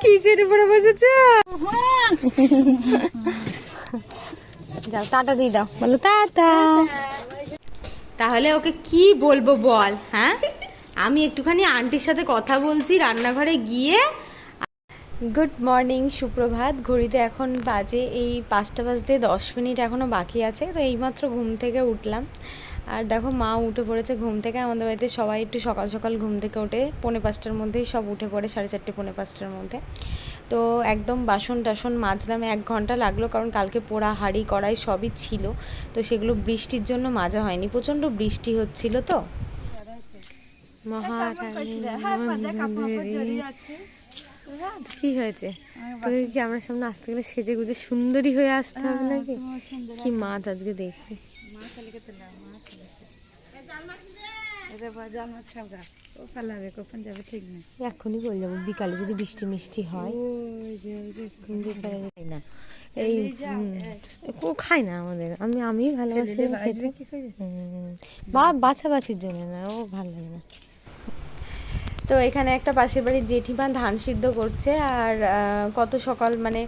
কিসের উপরে বসেছ? যাও টাটা দিয়ে দাও, বলো টাটা। তাহলে ওকে কি বলবো বল? হ্যাঁ, আমি একটুখানি আন্টির সাথে কথা বলছি রান্নাঘরে গিয়ে। গুড মর্নিং, সুপ্রভাত। ঘড়িতে এখন বাজে এই 5টা বাজতে 10 মিনিট এখনও বাকি আছে। তো এইমাত্র ঘুম থেকে উঠলাম, আর দেখো মা উঠে পড়েছে ঘুম থেকে। আমাদের বাড়িতে সবাই একটু সকাল সকাল ঘুম থেকে ওঠে, 4:45টার মধ্যেই সব উঠে পড়ে, 4:30 4:45টার মধ্যে। তো একদম বাসন টাসন মাজলাম, 1 ঘন্টা লাগলো, কারণ কালকে পোড়া হাঁড়ি কড়াই সবই ছিল। তো সেগুলো বৃষ্টির জন্য মাজা হয়নি, প্রচণ্ড বৃষ্টি হচ্ছিল। তো কি হয়েছে? তোকে কি আমার সামনে আসতে গেলে সেজে গুজে সুন্দরী হয়ে আসতে হবে নাকি? কি মাছ আজকে দেখি। এখনই বলে যাবো, বিকালে যদি বৃষ্টি মিষ্টি হয়। না এই ও খায় না আমাদের, আমি ভালোবাসি খেতে, বা বাছাবাছির জন্য না, ও ভালো লাগে না। তো এখানে একটা পাশের বাড়ির জেঠিমা ধান সিদ্ধ করছে, আর কত সকাল মানে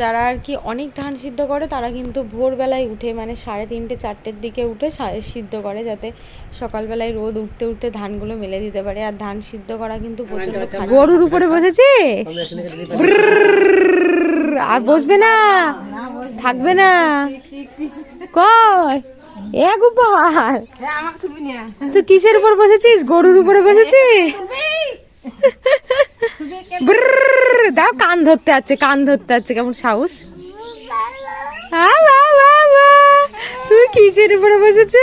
যারা আর কি অনেক ধান সিদ্ধ করে তারা কিন্তু ভোরবেলায় উঠে, মানে 3:30 4টের দিকে উঠে সিদ্ধ করে, যাতে সকালবেলায় রোদ উঠতে উঠতে ধানগুলো মেলে দিতে পারে। আর ধান সিদ্ধ করা কিন্তু প্রচন্ড। গরুর উপরে বসেছে, আর বসবে না, থাকবে না, কয় এ গোপাল তুই কিসের উপর বসেছিস? গরুর উপরে বসেছিস? দাও, কান ধরতে আছে, কান ধরতে আছে, কেমন সাহস! তুমি কিসের উপরে বসেছ?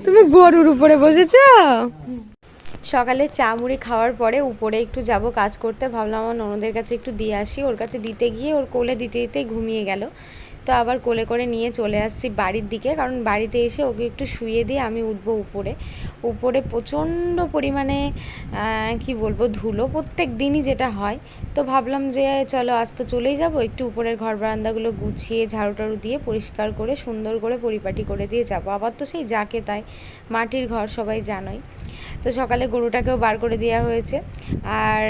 তুমি গরুর উপরে বসেছ। সকালে চা মুড়ি খাওয়ার পরে উপরে একটু যাব কাজ করতে, ভাবলাম আমার ননদের কাছে একটু দিয়ে আসি। ওর কাছে দিতে গিয়ে ওর কোলে দিতে দিতেই ঘুমিয়ে গেল। তো আবার কোলে করে নিয়ে চলে আসছি বাড়ির দিকে, কারণ বাড়িতে এসে ওকে একটু শুইয়ে দিয়ে আমি উঠবো উপরে। উপরে প্রচণ্ড পরিমাণে কি বলবো ধুলো, প্রত্যেক দিনই যেটা হয়। তো ভাবলাম যে চলো আজ তো চলেই যাবো, একটু উপরের ঘর বারান্দাগুলো গুছিয়ে ঝাড়ু টাড়ু দিয়ে পরিষ্কার করে সুন্দর করে পরিপাটি করে দিয়ে যাবো। আবার তো সেই যাকে তাই মাটির ঘর, সবাই জানোই। তো সকালে গরুটাকেও বার করে দেওয়া হয়েছে, আর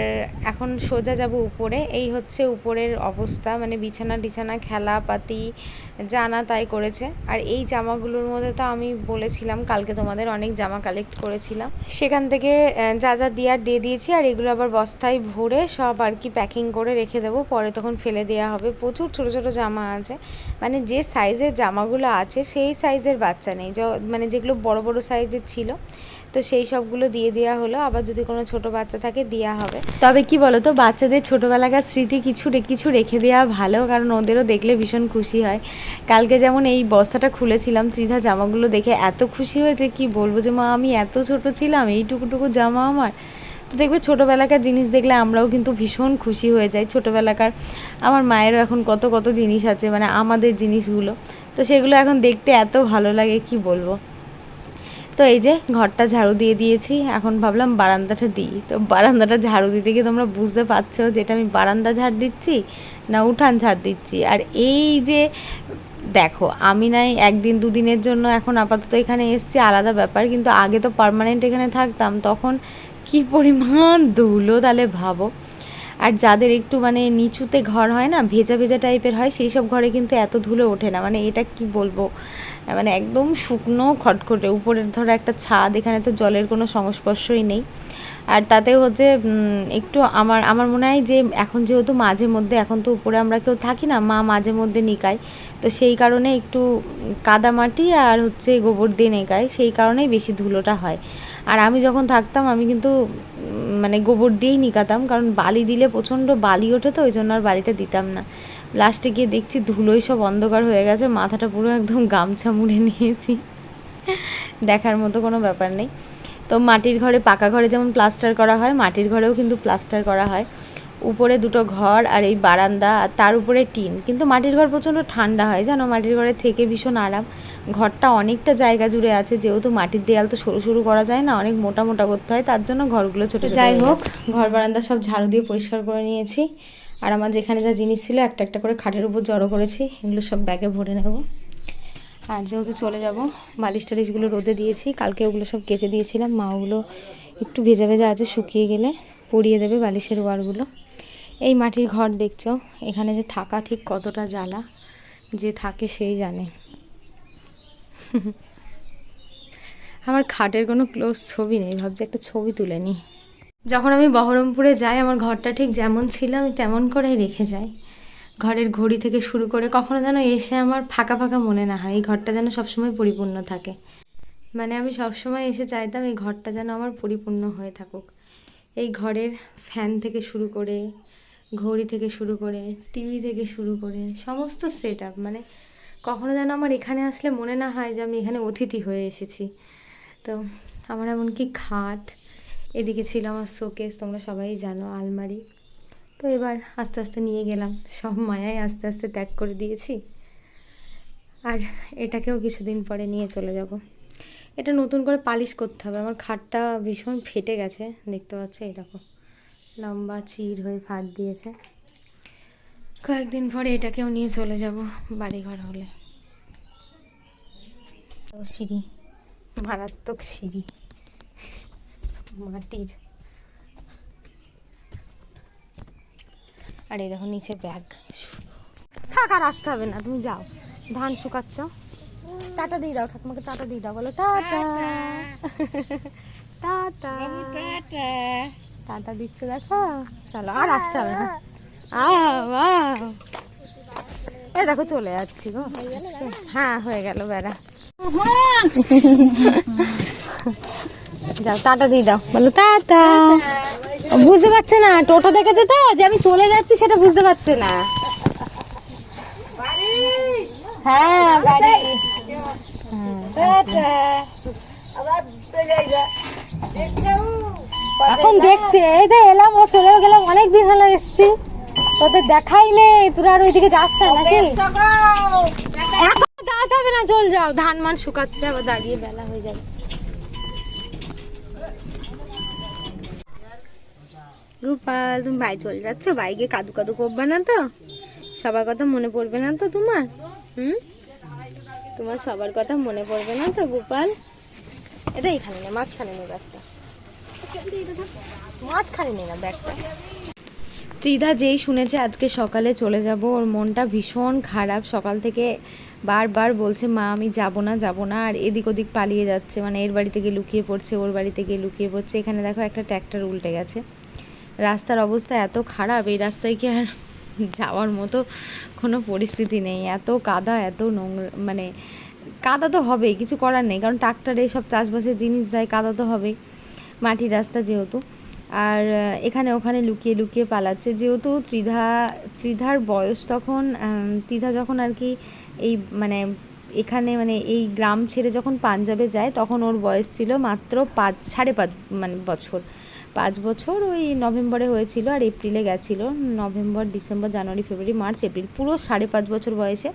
এখন সোজা যাব উপরে। এই হচ্ছে উপরের অবস্থা, মানে বিছানা টিছানা খেলাপাতি জানা তাই করেছে। আর এই জামাগুলোর মধ্যে তো আমি বলেছিলাম কালকে তোমাদের অনেক জামা কালেক্ট করেছিলাম, সেখান থেকে যা যা দেওয়ার দিয়ে দিয়েছি। আর এগুলো আবার বস্তায় ভরে সব আর কি প্যাকিং করে রেখে দেবো, পরে তখন ফেলে দেওয়া হবে। প্রচুর ছোট ছোট জামা আছে, মানে যে সাইজের জামাগুলো আছে সেই সাইজের বাচ্চা নেই, মানে যেগুলো বড় বড় সাইজের ছিল তো সেই সবগুলো দিয়ে দেওয়া হলো। আবার যদি কোনো ছোট বাচ্চা থাকে দেওয়া হবে। তবে কি বলো তো, বাচ্চাদের ছোটোবেলাকার স্মৃতি কিছু রেখে দেওয়া ভালো, কারণ ওদেরও দেখলে ভীষণ খুশি হয়। কালকে যেমন এই বস্তাটা খুলেছিলাম, ত্রিধা জামাগুলো দেখে এত খুশি হয়েছে কি বলবো, যে মা আমি এত ছোট ছিলাম, এইটুকু জামা আমার। তো দেখবে ছোটোবেলাকার জিনিস দেখলে আমরাও কিন্তু ভীষণ খুশি হয়ে যাই। ছোটোবেলাকার আমার মায়েরও এখন কত কত জিনিস আছে, মানে আমাদের জিনিসগুলো, তো সেগুলো এখন দেখতে এত ভালো লাগে কি বলবো। তো এই যে ঘরটা ঝাড়ু দিয়ে দিয়েছি, এখন ভাবলাম বারান্দাটা দিই। তো বারান্দাটা ঝাড়ু দিতে গিয়ে তোমরা বুঝতে পারছো যে এটা আমি বারান্দা ঝাড় দিচ্ছি না উঠান ঝাড় দিচ্ছি। আর এই যে দেখো, আমি নাই 1 দিন 2 দিনের জন্য এখন আপাতত এখানে এসছি, আলাদা ব্যাপার, কিন্তু আগে তো পার্মানেন্ট এখানে থাকতাম, তখন কি পরিমাণ ধুলো তাহলে ভাবো। আর যাদের একটু মানে নিচুতে ঘর হয় না, ভেজা ভেজা টাইপের হয়, সেই সব ঘরে কিন্তু এত ধুলো ওঠে না। মানে এটা কি বলবো, মানে একদম শুকনো খটখটে। উপরের ধরো একটা ছাদ, এখানে তো জলের কোনো সংস্পর্শই নেই। আর তাতে হচ্ছে একটু আমার মনে হয় যে এখন যেহেতু মাঝে মধ্যে, এখন তো উপরে আমরা কেউ থাকি না, মা মাঝে মধ্যে নিকায়, তো সেই কারণে একটু কাদামাটি আর হচ্ছে গোবর দিয়ে নেকায়, সেই কারণেই বেশি ধুলোটা হয়। আর আমি যখন থাকতাম আমি কিন্তু মানে গোবর দিয়েই নিকাতাম, কারণ বালি দিলে প্রচণ্ড বালি ওঠে, তো ওই জন্য আর বালিটা দিতাম না। লাস্টে গিয়ে দেখছি ধুলোই সব অন্ধকার হয়ে গেছে, মাথাটা পুরো একদম গামছা মুড়ে নিয়েছি, দেখার মতো কোনো ব্যাপার নেই। তো মাটির ঘরে, পাকা ঘরে যেমন প্লাস্টার করা হয়, মাটির ঘরেও কিন্তু প্লাস্টার করা হয়। উপরে 2টো ঘর আর এই বারান্দা, আর তার উপরে টিন। কিন্তু মাটির ঘর প্রচণ্ড ঠান্ডা হয় জানো, মাটির ঘরে থেকে ভীষণ আরাম। ঘরটা অনেকটা জায়গা জুড়ে আছে, যেহেতু মাটির দেয়াল তো সরু সরু করা যায় না, অনেক মোটা মোটা করতে হয়, তার জন্য ঘরগুলো ছোটো। যাই হোক, ঘর বারান্দা সব ঝাড়ু দিয়ে পরিষ্কার করে নিয়েছি। আর আমার যেখানে যা জিনিস ছিল একটা একটা করে খাটের উপর জড়ো করেছি, এগুলো সব ব্যাগে ভরে নেব। আর যেহেতু চলে যাব, বালিশ টালিশগুলো রোদে দিয়েছি, কালকে ওগুলো সব কেচে দিয়েছিলাম, মা ওগুলো একটু ভেজা ভেজা আছে, শুকিয়ে গেলে পরিয়ে দেবে বালিশের ওয়ারগুলো। এই মাটির ঘর দেখছো, এখানে যে থাকা ঠিক কতটা জ্বালা, যে থাকে সেই জানে। আমার খাটের কোনো ক্লোজ ছবি নেই, ভাবছি একটা ছবি তুলে নিই। যখন আমি বহরমপুরে যাই আমার ঘরটা ঠিক যেমন ছিল আমি তেমন করেই রেখে যাই। ঘরের ঘড়ি থেকে শুরু করে কখনো যেন এসে আমার ফাঁকা ফাঁকা মনে না হয়, এই ঘরটা যেন সবসময় পরিপূর্ণ থাকে। মানে আমি সবসময় এসে চাইতাম এই ঘরটা যেন আমার পরিপূর্ণ হয়ে থাকুক। এই ঘরের ফ্যান থেকে শুরু করে, ঘড়ি থেকে শুরু করে, টিভি থেকে শুরু করে সমস্ত সেট আপ, মানে কখনো যেন আমার এখানে আসলে মনে না হয় যে আমি এখানে অতিথি হয়ে এসেছি। তো আমার এমনকি খাট, এদিকে ছিল আমার শোকেস, তোমরা সবাই জানো, আলমারি। তো এবার আস্তে আস্তে নিয়ে গেলাম, সব মায়ায় আস্তে আস্তে ত্যাগ করে দিয়েছি। আর এটাকেও কিছুদিন পরে নিয়ে চলে যাব। এটা নতুন করে পালিশ করতে হবে, আমার খাটটা ভীষণ ফেটে গেছে, দেখতে পাচ্ছ এই দেখো লম্বা চির হয়ে ফাট দিয়েছে। কয়েকদিন পরে এটাকেও নিয়ে চলে যাব বাড়িঘর হলে। সিঁড়ি, মারাত্মক সিঁড়ি মাটির। আর এই দেখো নিচে ব্যাগ। থাক আর আসতে হবে না, তুমি যাও, ধান শুকাচ্ছ। টাটা দিয়ে দাও ঠাকুমাকে, টাটা দিয়ে দাও, বলো টাটা। টাটা টাটা দিচ্ছে দেখো। চলো আর আসতে হবে না। এ দেখো চলে যাচ্ছি গো। হ্যাঁ হয়ে গেল বেড়া। যাও টাটা দিয়ে দাও, বলো টাটা। বুঝতে পারছে না, টোটো দেখেছে তো যে আমি চলে যাচ্ছি, সেটা বুঝতে পারছে না। হ্যাঁ বাড়ি। এখন দেখছে, এই তো এলাম, ও চলেও গেলাম, অনেকদিন হলো এসছি, তোদের দেখাই নেই, তোরা আর ওইদিকে যাচ্ছে নাকি? দাঁড়াতে হবে না, চল যাও, ধান মান শুকাচ্ছে, আবার দাঁড়িয়ে বেলা হয়ে যাবে। গোপাল তুমি বাই চলে যাচ্ছ, বাইকে কাদু কাদু করবে না তো? সবার কথা মনে পড়বে না তো তোমার? তোমার সবার কথা মনে পড়বে না তো গোপাল? এটা এখানে নেই, মাঝখানে নেই ব্যাগটা, মাঝখানে নেই না ব্যাগটা। ত্রিধা যেই শুনেছে আজকে সকালে চলে যাব, ওর মনটা ভীষণ খারাপ। সকাল থেকে বারবার বলছে মা আমি যাব না যাব না, আর এদিক ওদিক পালিয়ে যাচ্ছে, মানে এর বাড়ি থেকে লুকিয়ে পড়ছে, ওর বাড়ি থেকে লুকিয়ে পড়ছে। এখানে দেখো একটা ট্র্যাক্টর উল্টে গেছে। রাস্তার অবস্থা এত খারাপ, এই রাস্তায় কি আর যাওয়ার মতো কোনো পরিস্থিতি নেই। এত কাদা, এত নোংরা, মানে কাদা তো হবেই, কিছু করার নেই, কারণ ট্রাক্টরে সব চাষবাসের জিনিস যায়, কাদা তো হবেই, মাটির রাস্তা যেহেতু। আর এখানে ওখানে লুকিয়ে লুকিয়ে পালাচ্ছে, যেহেতু ত্রিধার বয়স তখন, ত্রিধা যখন আর কি এই মানে এখানে মানে এই গ্রাম ছেড়ে যখন পাঞ্জাবে যায়, তখন ওর বয়স ছিল মাত্র 5.5 মানে বছর, 5 বছর। ওই নভেম্বরে হয়েছিল আর এপ্রিলে গেছিলো, November December January February March April, পুরো 5.5 বছর বয়সে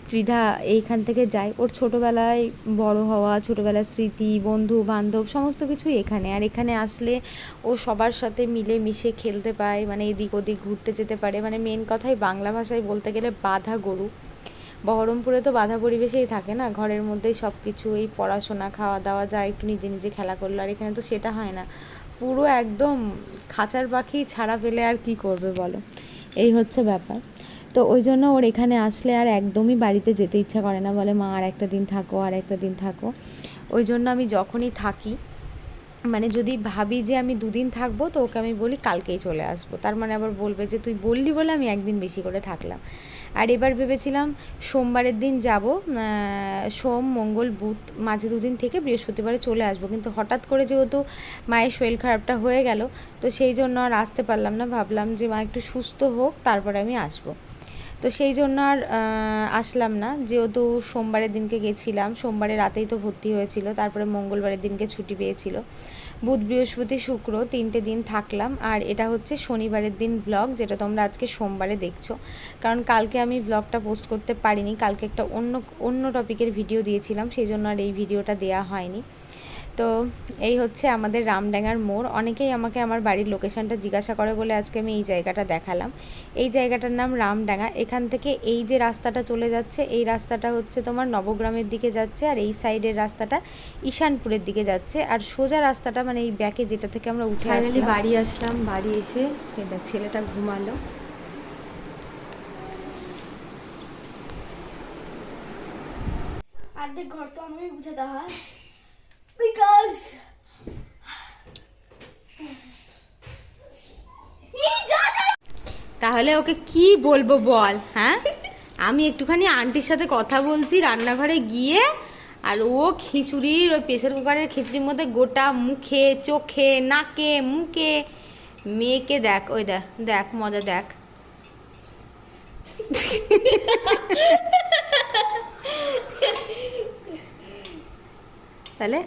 ত্রিধা এইখান থেকে যায়। ওর ছোটোবেলায় বড় হওয়া, ছোটোবেলার স্মৃতি, বন্ধু বান্ধব সমস্ত কিছুই এখানে। আর এখানে আসলে ও সবার সাথে মিলে মিশে খেলতে পায়, মানে এদিক ওদিক ঘুরতে যেতে পারে, মানে মেন কথাই বাংলা ভাষায় বলতে গেলে বাঁধা গরু। বহরমপুরে তো বাঁধা পরিবেশেই থাকে না, ঘরের মধ্যেই সব কিছু, এই পড়াশোনা খাওয়া দাওয়া, যা একটু নিজে নিজে খেলা করলো। আর এখানে তো সেটা হয় না, পুরো একদম খাঁচার পাখি ছাড়া পেলে আর কি করবে বলো, এই হচ্ছে ব্যাপার। তো ওই জন্য ওর এখানে আসলে আর একদমই বাড়িতে যেতে ইচ্ছা করে না, বলে মা আর একটা দিন থাকো, আর একটা দিন থাকো। ওই জন্য আমি যখনই থাকি, মানে যদি ভাবি যে আমি 2 দিন থাকবো, তো ওকে আমি বলি কালকেই চলে আসবো, তার মানে আবার বলবে যে তুই বললি বলে আমি একদিন বেশি করে থাকলাম। আর এবার ভেবেছিলাম সোমবারের দিন যাব, সোম মঙ্গল বুধ মাঝে 2 দিন থেকে বৃহস্পতিবারে চলে আসবো, কিন্তু হঠাৎ করে যেহেতু মায়ের শরীর খারাপটা হয়ে গেল, তো সেই জন্য আর আসতে পারলাম না। ভাবলাম যে মা একটু সুস্থ হোক তারপরে আমি আসবো, তো সেই জন্য আর আসলাম না। যেহেতু সোমবারের দিনকে গেছিলাম, সোমবারে রাতেই তো ভর্তি হয়েছিল, তারপরে মঙ্গলবারের দিনকে ছুটি পেয়েছিল, বুধ বৃহস্পতি শুক্র 3টে দিন থাকলাম। আর এটা হচ্ছে শনিবারের দিন ব্লগ, যেটা তোমরা আজকে সোমবারে দেখছো, কারণ কালকে আমি ব্লগটা পোস্ট করতে পারিনি, কালকে একটা অন্য টপিকের ভিডিও দিয়েছিলাম, সেই জন্য আর এই ভিডিওটা দেওয়া হয়নি। তো এই হচ্ছে আমাদের রামডাঙ্গার মোড়। অনেকেই আমাকে আমার বাড়ির লোকেশনটা জিজ্ঞাসা করে বলে আজকে আমি এই জায়গাটা দেখালাম। এই জায়গাটার নাম রামডাঙ্গা। এখান থেকে এই যে রাস্তাটা চলে যাচ্ছে, এই রাস্তাটা হচ্ছে তোমার নবগ্রামের দিকে যাচ্ছে, আর এই সাইডের রাস্তাটা ঈশানপুরের দিকে যাচ্ছে, আর সোজা রাস্তাটা মানে এই ব্যাকে যেটা থেকে আমরা উঠে আসলাম। বাড়ি আসলাম, বাড়ি এসে এটা ছেলেটা ঘুমালো। অর্ধেক ঘর তো আমাকে বুঝাতে হয় বিকজ তাহলে ওকে কি বলবো বল? হ্যাঁ, আমি একটুখানি আন্টির সাথে কথা বলছি রান্নাঘরে গিয়ে, আর ও খিচুড়ির ওই প্রেসার কুকারের খিচুড়ির মধ্যে গোটা মুখে, চোখে, নাকে, মুখে। মেয়েকে দেখ, ওই দেখ দেখ মজা দেখ। তাহলে